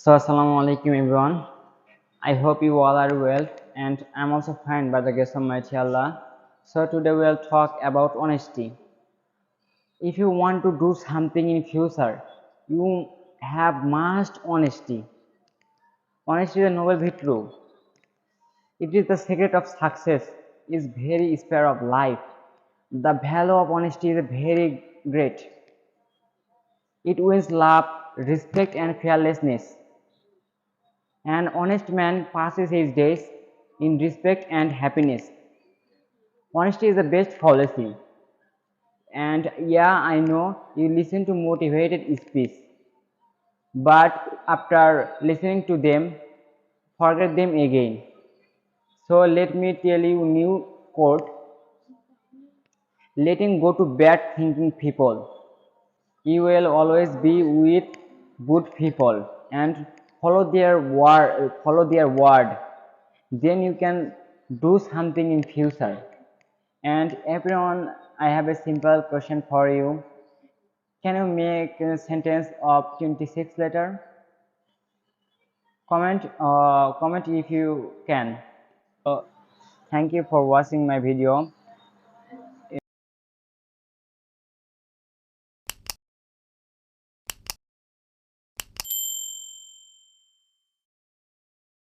So, assalamu alaikum everyone. I hope you all are well, and I'm also fine by the grace of Almighty Allah. So, today we'll talk about honesty. If you want to do something in future, you have must honesty. Honesty is a noble virtue. It is the secret of success. Is very spare of life. The value of honesty is very great. It wins love, respect, and fearlessness. An honest man passes his days in respect and happiness. Honesty is the best policy. And yeah, I know you listen to motivated speech, but after listening to them, forget them again. So let me tell you new quote: letting go to bad thinking people. You will always be with good people and follow their word. Then you can do something in future. And everyone, I have a simple question for you. Can you make a sentence of 26 letter? Comment if you can. So, thank you for watching my video.